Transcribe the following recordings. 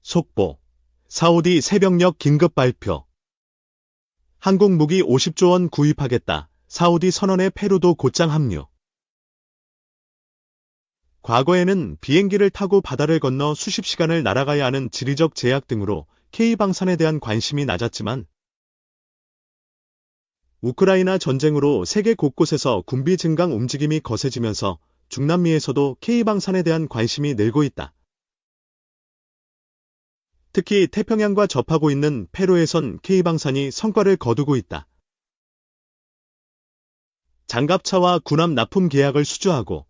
속보. 사우디 새벽녘 긴급 발표. 한국 무기 50조 원 구입하겠다. 사우디 선언에 페루도 곧장 합류. 과거에는 비행기를 타고 바다를 건너 수십 시간을 날아가야 하는 지리적 제약 등으로 K방산에 대한 관심이 낮았지만 우크라이나 전쟁으로 세계 곳곳에서 군비 증강 움직임이 거세지면서 중남미에서도 K방산에 대한 관심이 늘고 있다. 특히 태평양과 접하고 있는 페루에선 K방산이 성과를 거두고 있다. 장갑차와 군함 납품 계약을 수주하고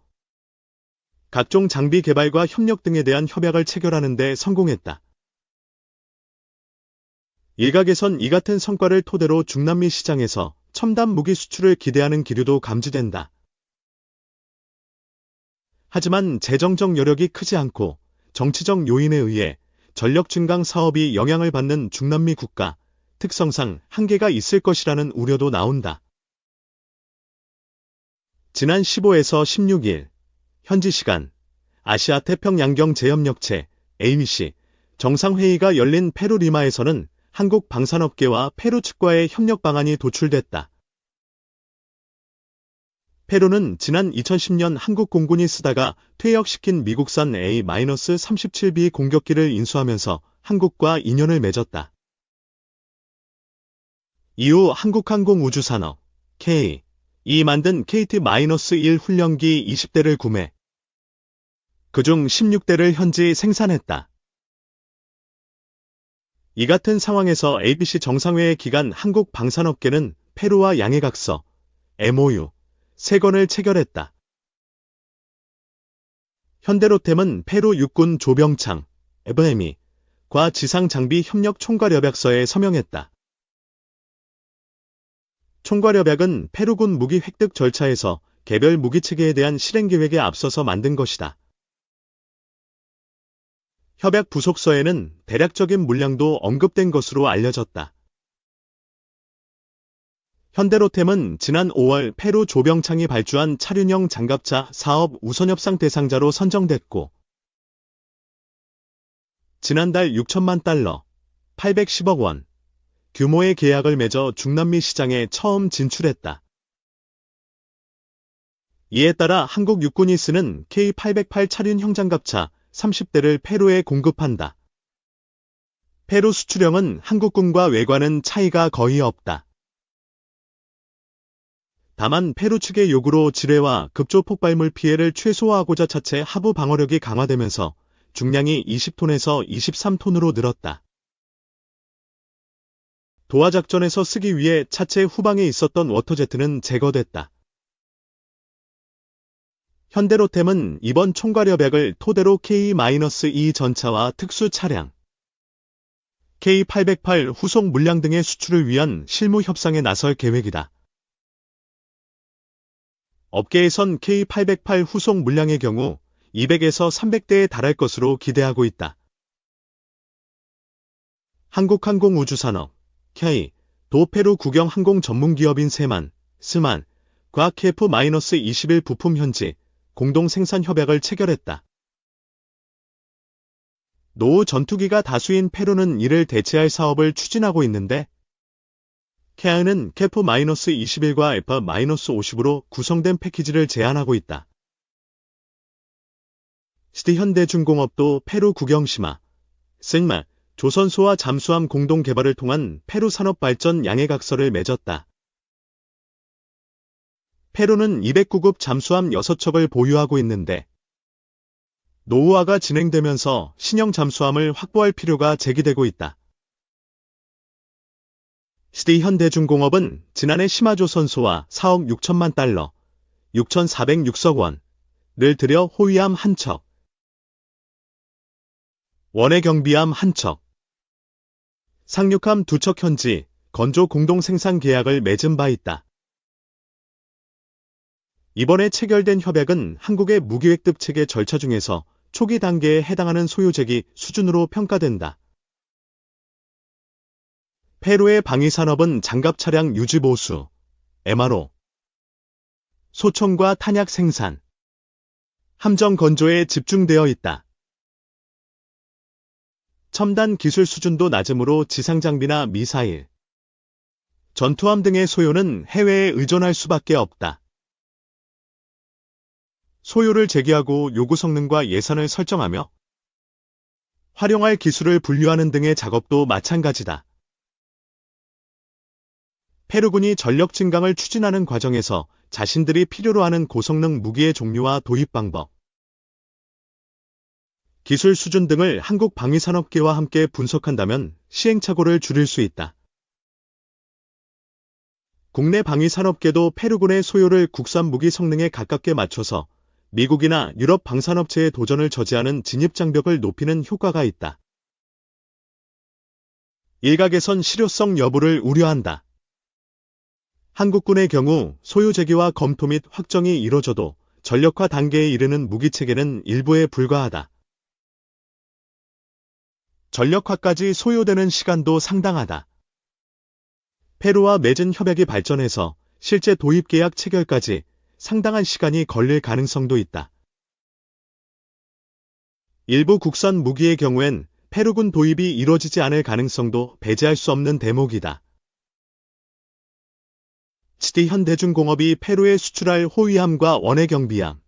각종 장비 개발과 협력 등에 대한 협약을 체결하는 데 성공했다. 일각에선 이 같은 성과를 토대로 중남미 시장에서 첨단 무기 수출을 기대하는 기류도 감지된다. 하지만 재정적 여력이 크지 않고 정치적 요인에 의해 전력 증강 사업이 영향을 받는 중남미 국가 특성상 한계가 있을 것이라는 우려도 나온다. 지난 15에서 16일 현지 시간 아시아 태평양경 제협력체 ABC 정상회의가 열린 페루 리마에서는 한국 방산업계와 페루 측과의 협력 방안이 도출됐다. 페루는 지난 2010년 한국 공군이 쓰다가 퇴역시킨 미국산 A-37B 공격기를 인수하면서 한국과 인연을 맺었다. 이후 한국항공우주산업 K 이 만든 KT-1 훈련기 20대를 구매, 그중 16대를 현지 생산했다. 이 같은 상황에서 ABC 정상회의 기간 한국 방산업계는 페루와 양해각서 MOU 3건을 체결했다. 현대로템은 페루 육군 조병창 FME과 지상장비 협력 총괄협약서에 서명했다. 총괄협약은 페루군 무기 획득 절차에서 개별 무기체계에 대한 실행계획에 앞서서 만든 것이다. 협약 부속서에는 대략적인 물량도 언급된 것으로 알려졌다. 현대로템은 지난 5월 페루 조병창이 발주한 차륜형 장갑차 사업 우선협상 대상자로 선정됐고 지난달 6천만 달러, 810억 원 규모의 계약을 맺어 중남미 시장에 처음 진출했다. 이에 따라 한국 육군이 쓰는 K808 차륜형 장갑차 30대를 페루에 공급한다. 페루 수출형은 한국군과 외관은 차이가 거의 없다. 다만 페루 측의 요구로 지뢰와 급조 폭발물 피해를 최소화하고자 차체 하부 방어력이 강화되면서 중량이 20톤에서 23톤으로 늘었다. 도하 작전에서 쓰기 위해 차체 후방에 있었던 워터제트는 제거됐다. 현대로템은 이번 총괄협약을 토대로 K-2 전차와 특수 차량, K808 후속 물량 등의 수출을 위한 실무 협상에 나설 계획이다. 업계에선 K808 후속 물량의 경우 200에서 300대에 달할 것으로 기대하고 있다. 한국항공우주산업 K 도페루 국영 항공 전문기업인 세만, 스만과 KF-21 부품 현지 공동 생산 협약을 체결했다. 노후 전투기가 다수인 페루는 이를 대체할 사업을 추진하고 있는데 KA는 KF-21과 F-50으로 구성된 패키지를 제안하고 있다. 현대중공업도 페루 국영심화, 승마, 조선소와 잠수함 공동 개발을 통한 페루 산업 발전 양해각서를 맺었다. 페루는 209급 잠수함 6척을 보유하고 있는데 노후화가 진행되면서 신형 잠수함을 확보할 필요가 제기되고 있다. 현대중공업은 지난해 시마조선소와 4억 6천만 달러, 6,406억 원을 들여 호위함 1척, 원해 경비함 1척, 상륙함 2척 현지 건조 공동 생산 계약을 맺은 바 있다. 이번에 체결된 협약은 한국의 무기 획득 체계 절차 중에서 초기 단계에 해당하는 소요제기 수준으로 평가된다. 페루의 방위산업은 장갑 차량 유지 보수, MRO, 소총과 탄약 생산, 함정 건조에 집중되어 있다. 첨단 기술 수준도 낮으므로 지상장비나 미사일, 전투함 등의 소요는 해외에 의존할 수밖에 없다. 소요를 제기하고 요구 성능과 예산을 설정하며 활용할 기술을 분류하는 등의 작업도 마찬가지다. 페루군이 전력 증강을 추진하는 과정에서 자신들이 필요로 하는 고성능 무기의 종류와 도입 방법, 기술 수준 등을 한국 방위산업계와 함께 분석한다면 시행착오를 줄일 수 있다. 국내 방위산업계도 페루군의 소요를 국산 무기 성능에 가깝게 맞춰서 미국이나 유럽 방산업체의 도전을 저지하는 진입장벽을 높이는 효과가 있다. 일각에선 실효성 여부를 우려한다. 한국군의 경우 소요 제기와 검토 및 확정이 이뤄져도 전력화 단계에 이르는 무기체계는 일부에 불과하다. 전력화까지 소요되는 시간도 상당하다. 페루와 맺은 협약이 발전해서 실제 도입 계약 체결까지 상당한 시간이 걸릴 가능성도 있다. 일부 국산 무기의 경우엔 페루군 도입이 이뤄지지 않을 가능성도 배제할 수 없는 대목이다. 치디 현대중공업이 페루에 수출할 호위함과 원해 경비함,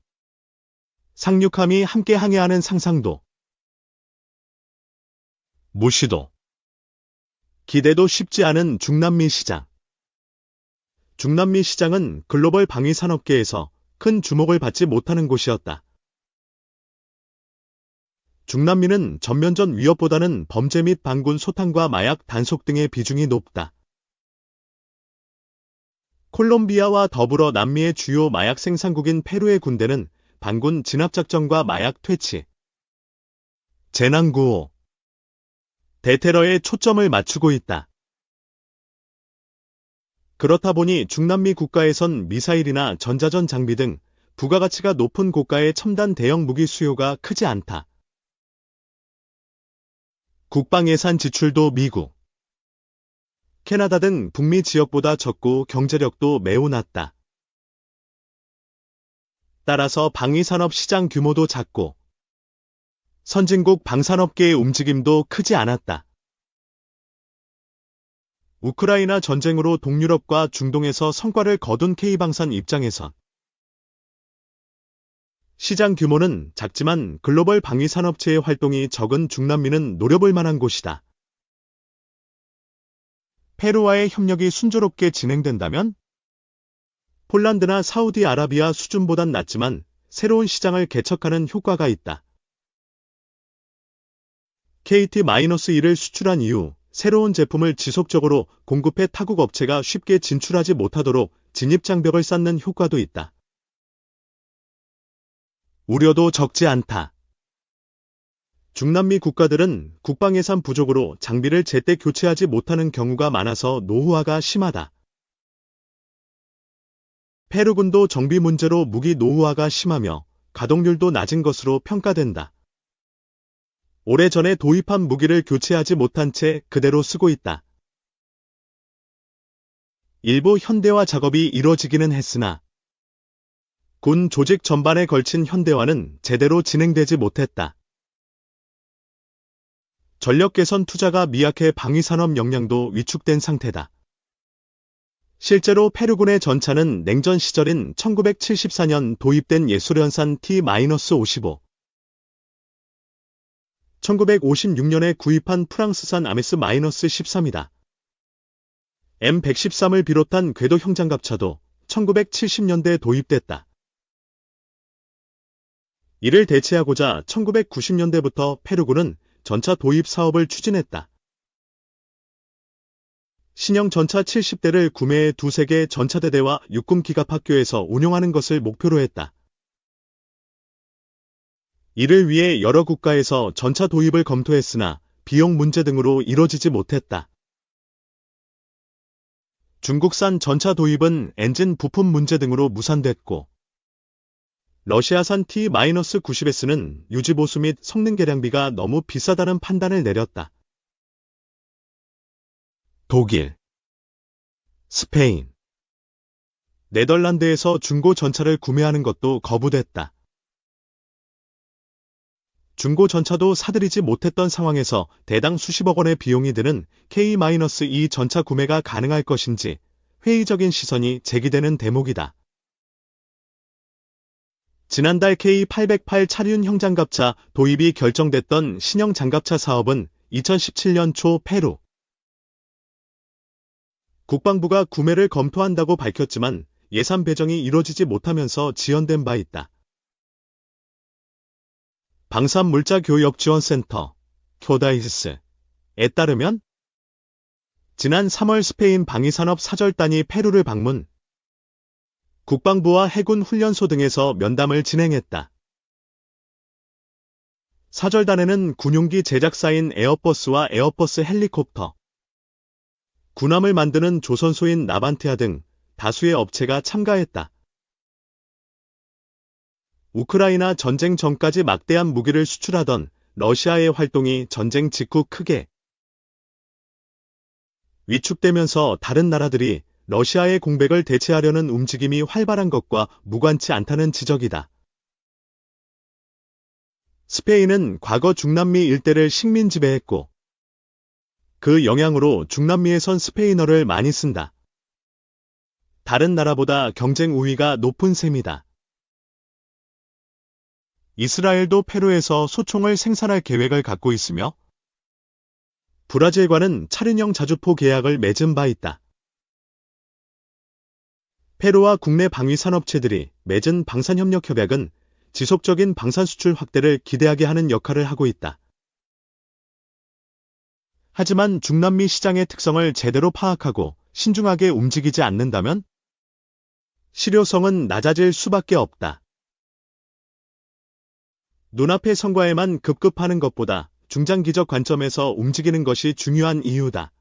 상륙함이 함께 항해하는 상상도, 무시도, 기대도 쉽지 않은 중남미 시장. 중남미 시장은 글로벌 방위 산업계에서 큰 주목을 받지 못하는 곳이었다. 중남미는 전면전 위협보다는 범죄 및 반군 소탕과 마약 단속 등의 비중이 높다. 콜롬비아와 더불어 남미의 주요 마약 생산국인 페루의 군대는 반군 진압작전과 마약 퇴치, 재난구호, 대테러에 초점을 맞추고 있다. 그렇다 보니 중남미 국가에선 미사일이나 전자전 장비 등 부가가치가 높은 고가의 첨단 대형 무기 수요가 크지 않다. 국방 예산 지출도 미국, 캐나다 등 북미 지역보다 적고 경제력도 매우 낮다. 따라서 방위산업 시장 규모도 작고 선진국 방산업계의 움직임도 크지 않았다. 우크라이나 전쟁으로 동유럽과 중동에서 성과를 거둔 K방산 입장에선 시장 규모는 작지만 글로벌 방위산업체의 활동이 적은 중남미는 노려볼 만한 곳이다. 페루와의 협력이 순조롭게 진행된다면 폴란드나 사우디아라비아 수준보단 낮지만 새로운 시장을 개척하는 효과가 있다. KT-1을 수출한 이후 새로운 제품을 지속적으로 공급해 타국 업체가 쉽게 진출하지 못하도록 진입장벽을 쌓는 효과도 있다. 우려도 적지 않다. 중남미 국가들은 국방 예산 부족으로 장비를 제때 교체하지 못하는 경우가 많아서 노후화가 심하다. 페루군도 정비 문제로 무기 노후화가 심하며 가동률도 낮은 것으로 평가된다. 오래전에 도입한 무기를 교체하지 못한 채 그대로 쓰고 있다. 일부 현대화 작업이 이뤄지기는 했으나 군 조직 전반에 걸친 현대화는 제대로 진행되지 못했다. 전력 개선 투자가 미약해 방위산업 역량도 위축된 상태다. 실제로 페루군의 전차는 냉전 시절인 1974년 도입된 예술연산 T-55, 1956년에 구입한 프랑스산 아메스-13이다. M113을 비롯한 궤도 형장갑차도 1970년대에 도입됐다. 이를 대체하고자 1990년대부터 페루군은 전차 도입 사업을 추진했다. 신형 전차 70대를 구매해 두세 개 전차대대와 육군 기갑학교에서 운용하는 것을 목표로 했다. 이를 위해 여러 국가에서 전차 도입을 검토했으나 비용 문제 등으로 이뤄지지 못했다. 중국산 전차 도입은 엔진 부품 문제 등으로 무산됐고, 러시아산 T-90S는 유지보수 및 성능 개량비가 너무 비싸다는 판단을 내렸다. 독일, 스페인, 네덜란드에서 중고 전차를 구매하는 것도 거부됐다. 중고 전차도 사들이지 못했던 상황에서 대당 수십억 원의 비용이 드는 K-2 전차 구매가 가능할 것인지 회의적인 시선이 제기되는 대목이다. 지난달 K808 차륜 형장갑차 도입이 결정됐던 신형 장갑차 사업은 2017년 초 페루 국방부가 구매를 검토한다고 밝혔지만 예산 배정이 이뤄지지 못하면서 지연된 바 있다. 방산물자교역지원센터 (교다이스에) 따르면 지난 3월 스페인 방위산업 사절단이 페루를 방문, 국방부와 해군 훈련소 등에서 면담을 진행했다. 사절단에는 군용기 제작사인 에어버스와 에어버스 헬리콥터, 군함을 만드는 조선소인 나반티아 등 다수의 업체가 참가했다. 우크라이나 전쟁 전까지 막대한 무기를 수출하던 러시아의 활동이 전쟁 직후 크게 위축되면서 다른 나라들이 러시아의 공백을 대체하려는 움직임이 활발한 것과 무관치 않다는 지적이다. 스페인은 과거 중남미 일대를 식민 지배했고 그 영향으로 중남미에선 스페인어를 많이 쓴다. 다른 나라보다 경쟁 우위가 높은 셈이다. 이스라엘도 페루에서 소총을 생산할 계획을 갖고 있으며 브라질과는 차륜형 자주포 계약을 맺은 바 있다. 페루와 국내 방위산업체들이 맺은 방산협력협약은 지속적인 방산 수출 확대를 기대하게 하는 역할을 하고 있다. 하지만 중남미 시장의 특성을 제대로 파악하고 신중하게 움직이지 않는다면 실효성은 낮아질 수밖에 없다. 눈앞의 성과에만 급급하는 것보다 중장기적 관점에서 움직이는 것이 중요한 이유다.